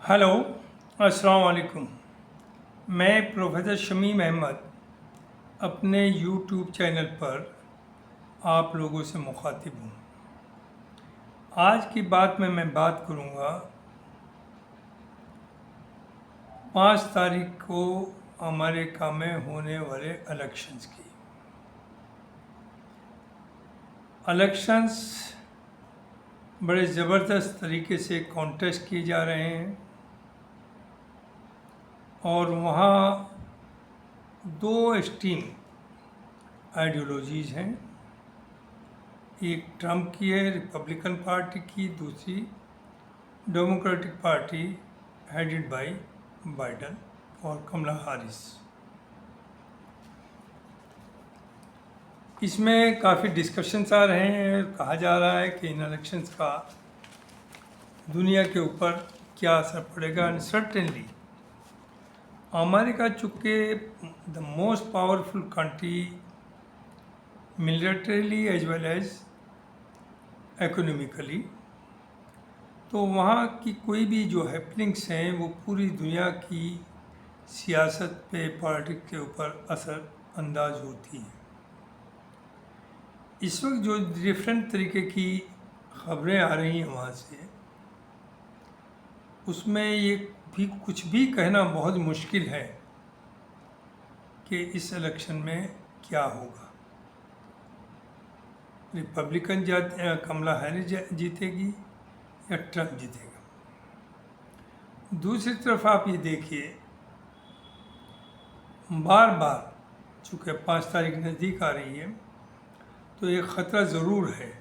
Hello, अस्सलाम वालेकुम। मैं प्रोफेसर शमीम अहमद अपने यूट्यूब चैनल पर आप लोगों से मुखातिब हूँ। आज की बात में मैं बात करूँगा 5 तारीख को अमेरिका में होने वाले इलेक्शंस की। इलेक्शंस बड़े ज़बरदस्त तरीके से कॉन्टेस्ट किए जा रहे हैं और वहाँ दो एक्सट्रीम आइडियोलॉजीज़ हैं। एक ट्रम्प की है, रिपब्लिकन पार्टी की, दूसरी democratic party headed by Biden और कमला हारिस। इसमें काफ़ी डिस्कशंस आ रहे हैं। कहा जा रहा है कि इन इलेक्शंस का दुनिया के ऊपर क्या असर पड़ेगा। अनसर्टेनली अमेरिका चूँकि the most powerful country militarily as well as economically, तो वहाँ की कोई भी जो हैपनिंग्स हैं वो पूरी दुनिया की सियासत पे, पॉलिटिक्स के ऊपर असर अंदाज होती हैं। इस वक्त जो डिफरेंट तरीके की खबरें आ रही हैं वहाँ से, उसमें ये भी कुछ भी कहना बहुत मुश्किल है कि इस इलेक्शन में क्या होगा। रिपब्लिकन कमला हैरिस जीतेगी या ट्रम्प जीतेगा। दूसरी तरफ आप ये देखिए, बार बार चूँकि 5 तारीख नज़दीक आ रही है, तो एक ख़तरा ज़रूर है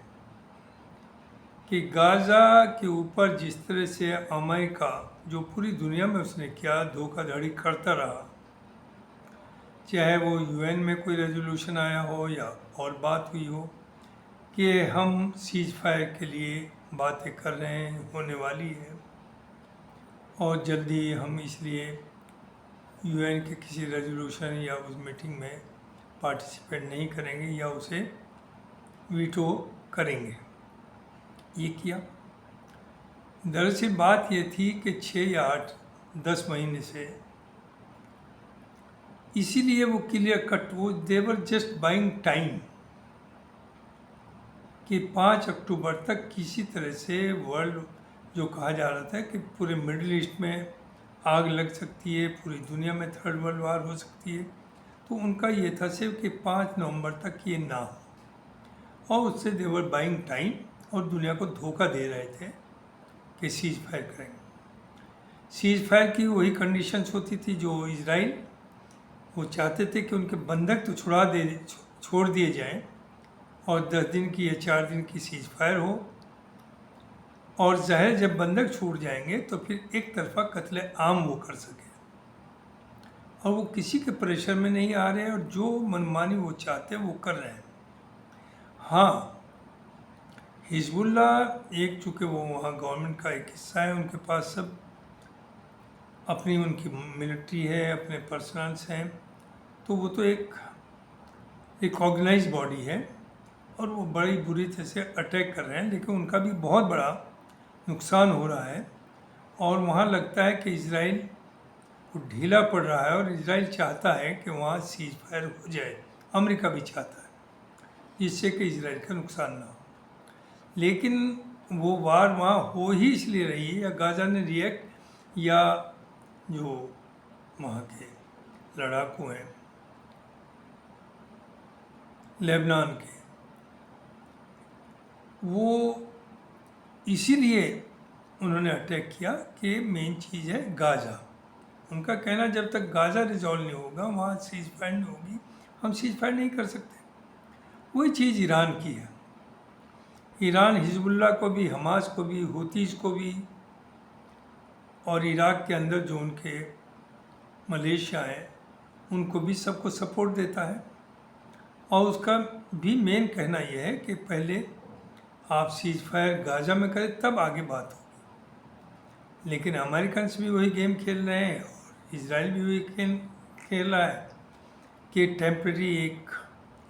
कि गाज़ा के ऊपर जिस तरह से अमेरिका, जो पूरी दुनिया में उसने क्या धोखाधड़ी करता रहा, चाहे वो यूएन में कोई रेजोल्यूशन आया हो या और बात हुई हो कि हम सीज फायर के लिए बातें कर रहे हैं, होने वाली है और जल्दी हम इसलिए यूएन के किसी रेजोल्यूशन या उस मीटिंग में पार्टिसिपेट नहीं करेंगे या उसे वीटो करेंगे। ये किया। दरअसल बात ये थी कि 6 या 8-10 महीने से, इसीलिए वो क्लियर कट, वो देवर जस्ट बाइंग टाइम कि 5 अक्टूबर तक किसी तरह से वर्ल्ड, जो कहा जा रहा था कि पूरे मिडिल ईस्ट में आग लग सकती है, पूरी दुनिया में थर्ड वर्ल्ड वार हो सकती है, तो उनका ये था सिर्फ कि 5 नवंबर तक ये ना हो, और उससे देवर बाइंग टाइम और दुनिया को धोखा दे रहे थे कि सीज फायर करेंगे। सीज फायर की वही कंडीशंस होती थी जो इजराइल, वो चाहते थे कि उनके बंधक तो छोड़ दिए जाएं और 10 दिन की या 4 दिन की सीज फायर हो, और ज़ाहिर जब बंधक छूट जाएंगे तो फिर एक तरफा कत्ले आम वो कर सके, और वो किसी के प्रेशर में नहीं आ रहे हैं और जो मनमानी वो चाहते हैं वो कर रहे हैं। हाँ, हिजबुल्ला एक, चूँकि वो वहाँ गवर्नमेंट का एक हिस्सा है, उनके पास सब अपनी उनकी मिलिट्री है, अपने पर्सनल्स हैं, तो वो तो एक रिकॉग्नाइज बॉडी है और वो बड़ी बुरी तरह से अटैक कर रहे हैं, लेकिन उनका भी बहुत बड़ा नुकसान हो रहा है और वहाँ लगता है कि इजराइल को ढीला पड़ रहा है और इजराइल चाहता है कि वहाँ सीज फायर हो जाए। अमेरिका भी चाहता है जिससे कि इजराइल का नुकसान ना हो, लेकिन वो वार वहाँ हो ही इसलिए रही है, या गाज़ा ने रिएक्ट, या जो वहाँ के लड़ाकू हैं लेबनान के, वो इसीलिए उन्होंने अटैक किया कि मेन चीज़ है गाज़ा। उनका कहना जब तक गाज़ा रिजॉल्व नहीं होगा, वहाँ सीज फायर नहीं होगी, हम सीज फायर नहीं कर सकते। वही चीज़ ईरान की है। ईरान हिजबुल्ला को भी, हमास को भी, हुतीज़ को भी, और इराक़ के अंदर जो उनके मलेशिया हैं उनको भी सबको सपोर्ट देता है, और उसका भी मेन कहना यह है कि पहले आप सीज फायर गाज़ा में करें तब आगे बात होगी। लेकिन अमेरिकन भी वही गेम खेल रहे हैं और इजराइल भी वही खेल रहा है कि टेम्प्रेरी एक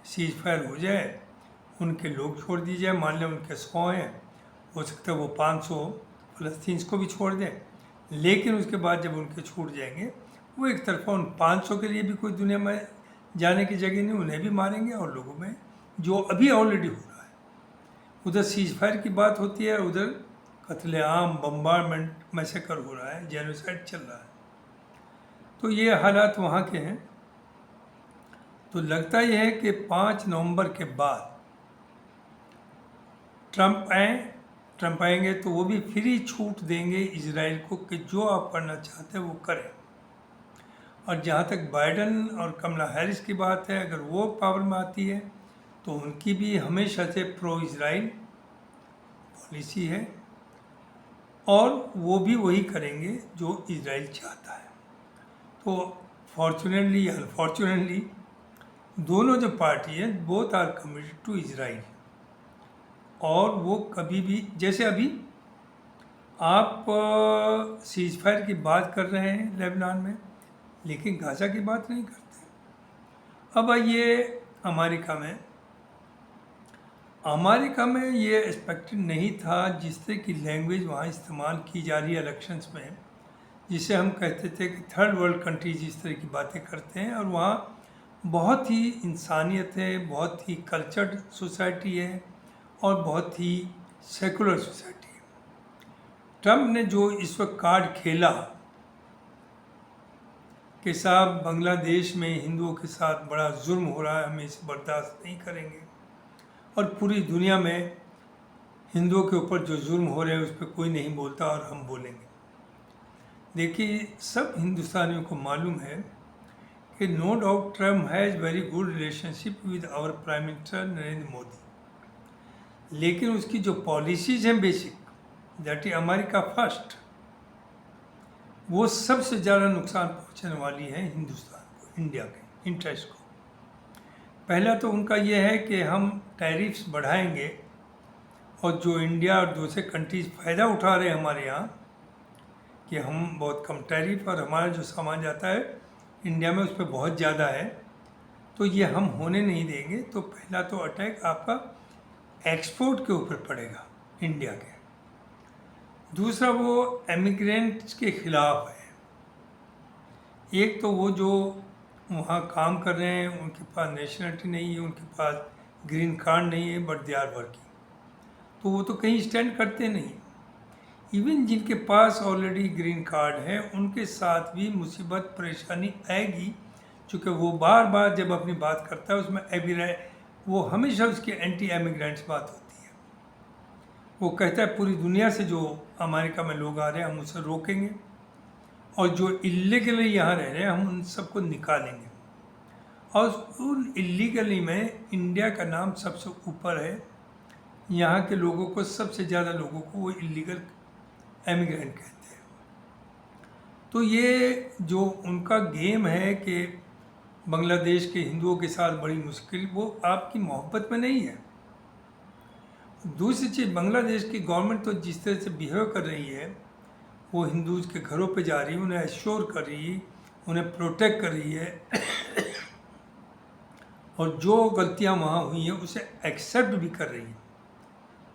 सीज फायर हो जाए, उनके लोग छोड़ दिए जाए। मान लें उनके 100 हैं, हो सकता है वो 500 फ़लस्तीन को भी छोड़ दें, लेकिन उसके बाद जब उनके छूट जाएंगे, वो एक तरफा उन 500 के लिए भी कोई दुनिया में जाने की जगह नहीं, उन्हें भी मारेंगे। और लोगों में जो अभी ऑलरेडी हो रहा है, उधर सीज फायर की बात होती है, उधर कत्लेआम, बम्बारमेंट, मैसेकर हो रहा है, जेनोसाइड चल रहा है। तो ये हालात वहाँ के हैं। तो लगता यह है कि 5 नवंबर के बाद ट्रंप आएंगे तो वो भी फ्री छूट देंगे इजराइल को कि जो आप करना चाहते हैं वो करें। और जहाँ तक बाइडन और कमला हैरिस की बात है, अगर वो पावर में आती है तो उनकी भी हमेशा से प्रो इजराइल पॉलिसी है, और वो भी वही करेंगे जो इजराइल चाहता है। तो फॉर्चुनेटली या अनफॉर्चुनेटली दोनों जो पार्टी है, both are committed to Israel. और वो कभी भी, जैसे अभी आप सीज फायर की बात कर रहे हैं लेबनान में, लेकिन गाज़ा की बात नहीं करते। अब आइए अमेरिका में ये एक्सपेक्टेड नहीं था जिस तरह की लैंग्वेज वहाँ इस्तेमाल की जा रही है इलेक्शंस में, जिसे हम कहते थे कि थर्ड वर्ल्ड कंट्रीज इस तरह की बातें करते हैं। और वहाँ बहुत ही इंसानियत है, बहुत ही कल्चर्ड सोसाइटी है, और बहुत ही सेकुलर सोसाइटी है। ट्रंप ने जो इस वक्त कार्ड खेला कि साहब बांग्लादेश में हिंदुओं के साथ बड़ा जुल्म हो रहा है, हम इसे बर्दाश्त नहीं करेंगे, और पूरी दुनिया में हिंदुओं के ऊपर जो जुल्म हो रहे हैं उस पर कोई नहीं बोलता और हम बोलेंगे। देखिए, सब हिंदुस्तानियों को मालूम है कि no doubt Trump has very good relationship with our prime minister Narendra Modi, लेकिन उसकी जो पॉलिसीज़ हैं basic, that is America first, वो सबसे ज़्यादा नुकसान पहुंचाने वाली है हिंदुस्तान को, इंडिया के इंटरेस्ट को। पहला तो उनका ये है कि हम टैरिफ्स बढ़ाएंगे, और जो इंडिया और दूसरे कंट्रीज फ़ायदा उठा रहे हैं हमारे यहाँ कि हम बहुत कम टैरिफ और हमारा जो सामान जाता है इंडिया में उस पर बहुत ज़्यादा है, तो ये हम होने नहीं देंगे। तो पहला तो अटैक आपका एक्सपोर्ट के ऊपर पड़ेगा इंडिया के। दूसरा, वो एमिग्रेंट्स के ख़िलाफ़ है। एक तो वो जो वहाँ काम कर रहे हैं उनके पास नेशनलिटी नहीं है, उनके पास ग्रीन कार्ड नहीं है, बट दे आर वर्किंग, तो वो तो कहीं स्टैंड करते नहीं। इवन जिनके पास ऑलरेडी ग्रीन कार्ड है उनके साथ भी मुसीबत परेशानी आएगी, चूँकि वो बार बार जब अपनी बात करता है उसमें वो हमेशा उसकी एंटी एमिग्रेंट्स बात होती है। वो कहता है पूरी दुनिया से जो अमेरिका में लोग आ रहे हैं हम उसे रोकेंगे, और जो इलीगली यहाँ रह रहे हैं हम उन सबको निकालेंगे। और उन इलीगली में इंडिया का नाम सबसे ऊपर है, यहाँ के लोगों को, सबसे ज़्यादा लोगों को वो इलीगल एमिग्रेंट कहते हैं। तो ये जो उनका गेम है कि बांग्लादेश के हिंदुओं के साथ बड़ी मुश्किल, वो आपकी मोहब्बत में नहीं है। दूसरी चीज़, बांग्लादेश की गवर्नमेंट तो जिस तरह से बिहेव कर रही है, वो हिंदूज़ के घरों पे जा रही है, उन्हें एश्योर कर रही है, उन्हें प्रोटेक्ट कर रही है, और जो गलतियाँ वहाँ हुई हैं उसे एक्सेप्ट भी कर रही है,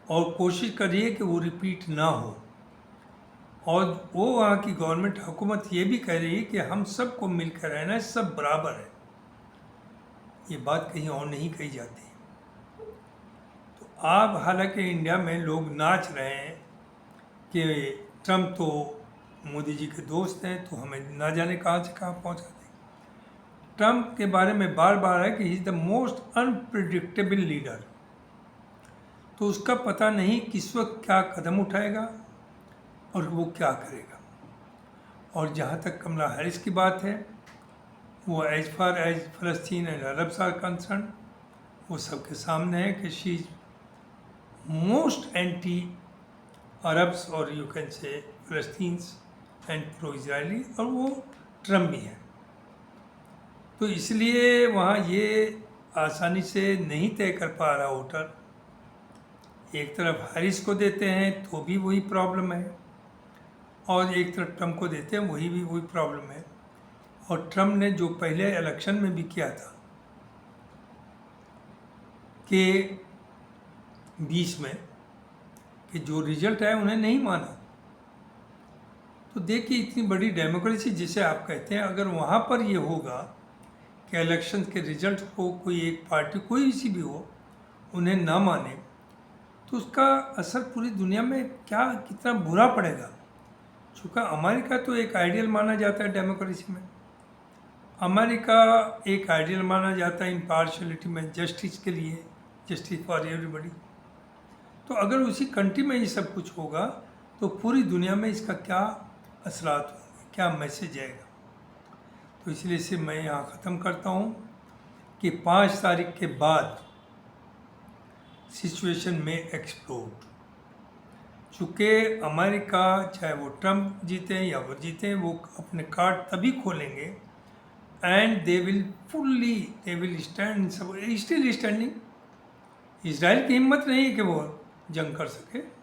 और कोशिश कर रही है कि वो रिपीट ना हो। और वो वहाँ की गवर्नमेंट, हुकूमत ये भी कह रही है कि हम सबको मिलकर रहना है, सब बराबर है। ये बात कहीं और नहीं कही जाती। तो आप, हालांकि इंडिया में लोग नाच रहे हैं कि ट्रम्प तो मोदी जी के दोस्त हैं, तो हमें ना जाने कहाँ से कहाँ पहुँचा दें। ट्रम्प के बारे में बार बार है कि he is the most unpredictable leader. तो उसका पता नहीं किस वक्त क्या कदम उठाएगा और वो क्या करेगा। और जहाँ तक कमला हैरिस की बात है, वो एज फार एज फ़लस्तीन एंड अरब्स आर कंसर्न, वो सबके सामने है कि she is most anti Arabs, और यू कैन से फ़लस्तीन्स एंड प्रो इजरायली, और वो ट्रम्प भी है। तो इसलिए वहाँ ये आसानी से नहीं तय कर पा रहा वोटर। एक तरफ हैरिस को देते हैं तो भी वही प्रॉब्लम है, और एक तरफ ट्रम्प को देते हैं वही प्रॉब्लम है। और ट्रम्प ने जो पहले इलेक्शन में भी किया था कि 20 में, कि जो रिजल्ट आया उन्हें नहीं माना, तो देखिए इतनी बड़ी डेमोक्रेसी जिसे आप कहते हैं, अगर वहाँ पर ये होगा कि इलेक्शन के रिजल्ट को कोई एक पार्टी कोई सी भी हो उन्हें ना माने, तो उसका असर पूरी दुनिया में क्या कितना बुरा पड़ेगा। चूँकि अमेरिका तो एक आइडियल माना जाता है डेमोक्रेसी में, अमेरिका एक आइडियल माना जाता है इम्पार्शलिटी में, जस्टिस के लिए, जस्टिस फॉर एवरीबडी। तो अगर उसी कंट्री में ये सब कुछ होगा तो पूरी दुनिया में इसका क्या असरात होंगे, क्या मैसेज आएगा। तो इसलिए से मैं यहाँ ख़त्म करता हूँ कि 5 तारीख के बाद सिचुएशन में एक्सप्लोड। चूँकि अमेरिका चाहे वो ट्रम्प जीते या वो जीते, वो अपने कार्ड तभी खोलेंगे and they will stand, still standing. Israel की हिम्मत नहीं है कि वो जंग कर सके।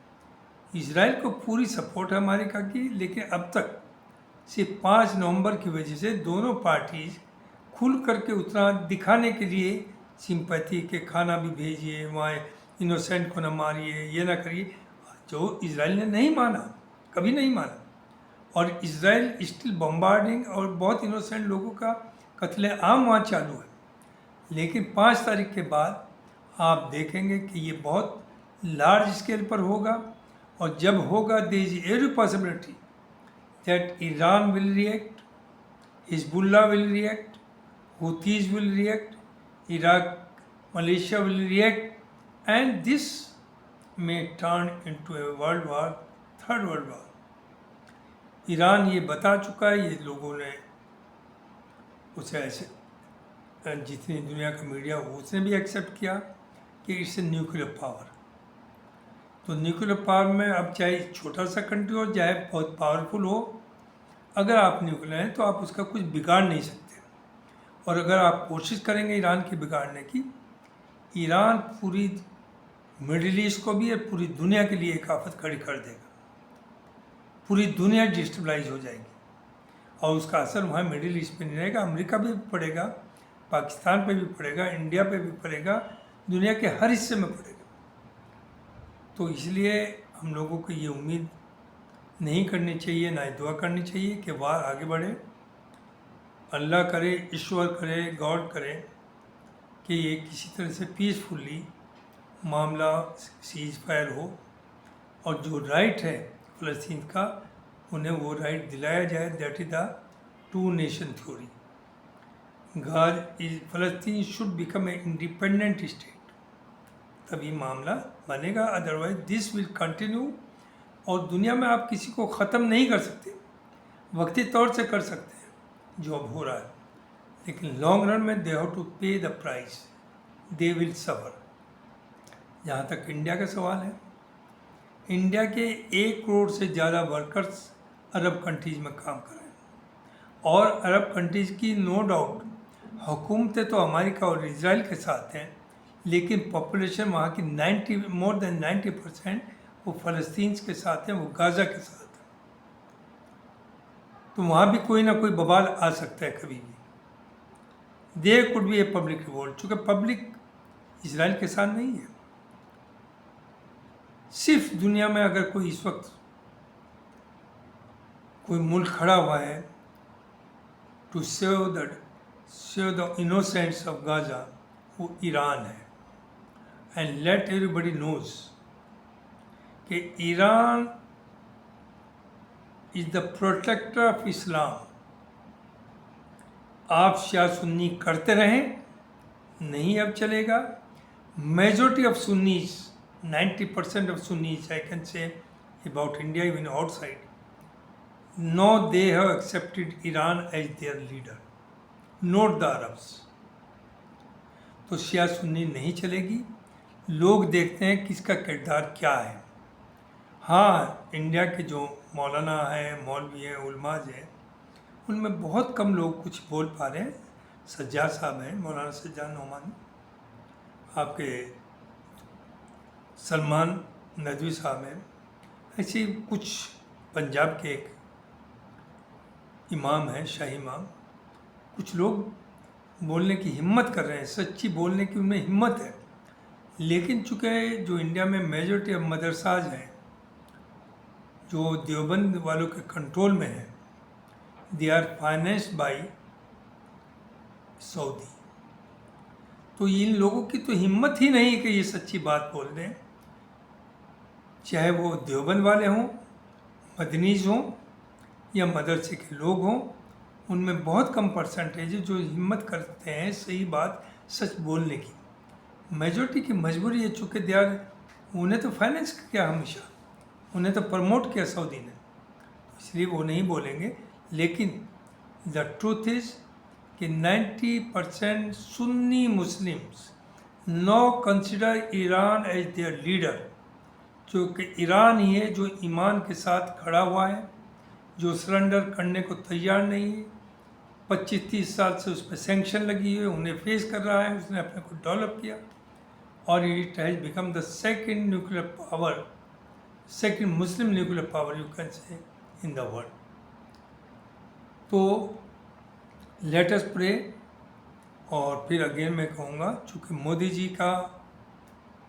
इजराइल को पूरी सपोर्ट है अमेरिका की, लेकिन अब तक सिर्फ 5 नवंबर की वजह से दोनों पार्टीज खुल करके उतना दिखाने के लिए सिंपैथी के खाना भी भेजिए, वहाँ इनोसेंट को न मारिए, ये ना करिए, जो इजराइल ने नहीं माना, कभी नहीं माना। और इजराइल स्टिल बम्बार्डिंग और बहुत इनोसेंट लोगों का कत्ले आम वहाँ चालू है। लेकिन 5 तारीख के बाद आप देखेंगे कि ये बहुत लार्ज स्केल पर होगा, और जब होगा there is every possibility that Iran will react, Hezbollah will react, Houthis will react, Iraq Malaysia will react, and this may turn into a world war, third world war. Iran ये बता चुका है, ये लोगों ने उसे ऐसे, जितनी दुनिया का मीडिया उसने भी एक्सेप्ट किया कि इट्स ए न्यूक्लियर पावर। तो न्यूक्लियर पावर में अब चाहे छोटा सा कंट्री हो चाहे बहुत पावरफुल हो, अगर आप न्यूक्लियर हैं तो आप उसका कुछ बिगाड़ नहीं सकते। और अगर आप कोशिश करेंगे ईरान की बिगाड़ने की, ईरान पूरी मिडिल ईस्ट को भी और पूरी दुनिया के लिए एक आफत खड़ी कर देगा। पूरी दुनिया डिस्टेबलाइज हो जाएगी और उसका असर वहाँ मिडिल ईस्ट पे नहीं रहेगा, अमेरिका पे भी पड़ेगा, पाकिस्तान पे भी पड़ेगा, इंडिया पे भी पड़ेगा, दुनिया के हर हिस्से में पड़ेगा। तो इसलिए हम लोगों को ये उम्मीद नहीं करनी चाहिए, ना दुआ करनी चाहिए कि वार आगे बढ़े। अल्लाह करे, ईश्वर करे, गॉड करे कि ये किसी तरह से पीसफुली मामला सीज फायर हो, और जो राइट है फ़लस्तीन का उन्हें वो राइट दिलाया जाए। That is the 2 nation theory. Palestine should become a independent state, तभी मामला बनेगा, अदरवाइज दिस विल कंटिन्यू। और दुनिया में आप किसी को ख़त्म नहीं कर सकते, वक्ती तौर से कर सकते हैं जो अब हो रहा है, लेकिन लॉन्ग रन में दे हैव टू पे the price, they will suffer. जहाँ तक इंडिया का सवाल है, इंडिया के 1 करोड़ से ज़्यादा वर्कर्स अरब कंट्रीज़ में काम कर रहे हैं, और अरब कंट्रीज़ की नो डाउट हुकूमतें तो अमेरिका और इजराइल के साथ हैं, लेकिन पॉपुलेशन वहाँ की मोर देन 90% वो फ़लस्तीन के साथ हैं, वो गाज़ा के साथ हैं। तो वहाँ भी कोई ना कोई बवाल आ सकता है कभी भी। There could be a public revolt, चूँकि पब्लिक इजराइल के साथ नहीं है। सिर्फ दुनिया में अगर कोई इस वक्त कोई मुल्क खड़ा हुआ है to save the innocents of Gaza, वो ईरान है। एंड लेट एवरीबडी नोज कि Iran is the protector of Islam. आप शिया सुन्नी करते रहें, नहीं अब चलेगा। Majority of Sunnis, 90% of Sunnis, I can say about India, even outside, no, they have accepted Iran as their leader, not the Arabs. तो शिया सुन्नी नहीं चलेगी। लोग देखते हैं किसका किरदार क्या है। हाँ, इंडिया के जो मौलाना हैं, मौलवी हैं, उलमाज हैं, उनमें बहुत कम लोग कुछ बोल पा रहे हैं। सज्जाद साहब हैं, मौलाना सज्जाद नोमानी, आपके सलमान नदवी साहब हैं, ऐसे कुछ पंजाब के एक इमाम हैं, शाही इमाम। कुछ लोग बोलने की हिम्मत कर रहे हैं, सच्ची बोलने की उनमें हिम्मत है। लेकिन चूँकि जो इंडिया में मेजॉरिटी ऑफ मदरसाज हैं, जो देवबंद वालों के कंट्रोल में है, they are financed by Saudi. तो इन लोगों की तो हिम्मत ही नहीं कि ये सच्ची बात बोल दें, चाहे वो देवबंद वाले हों, मदनीज हों या मदरसे के लोग हों। उनमें बहुत कम परसेंटेज है जो हिम्मत करते हैं सही बात सच बोलने की। मेजॉरिटी की मजबूरी है, चूँकि दे आर, उन्हें तो फाइनेंस किया हमेशा, उन्हें तो प्रमोट किया सऊदी ने, इसलिए वो नहीं बोलेंगे। लेकिन द ट्रूथ इज़ कि 90% Sunni Muslims no consider Iran as their leader, जो कि ईरान ही है जो ईमान के साथ खड़ा हुआ है, जो सरेंडर करने को तैयार नहीं है। 25-30 साल से उस पर सैंक्शन लगी हुई है, उन्हें फेस कर रहा है, उसने अपने को डेवलप किया और it has become the second nuclear power, second Muslim nuclear power you can से इन द वर्ल्ड। तो लेट अस प्रे। और फिर अगेन मैं कहूँगा, चूँकि मोदी जी का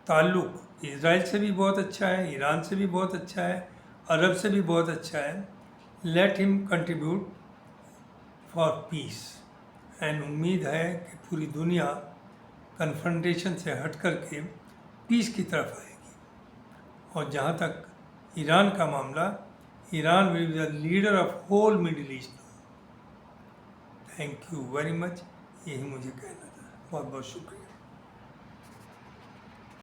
ताल्लुक़ इजराइल से भी बहुत अच्छा है, ईरान से भी बहुत अच्छा है, अरब से भी बहुत अच्छा है, let him contribute for piece. And उम्मीद है कि पूरी दुनिया कन्फ्रंटेशन से हट कर के पीस की तरफ आएगी। और जहाँ तक ईरान का मामला, Iran will be the leader of whole Middle East. Thank you very much, यही मुझे कहना था। बहुत बहुत शुक्रिया।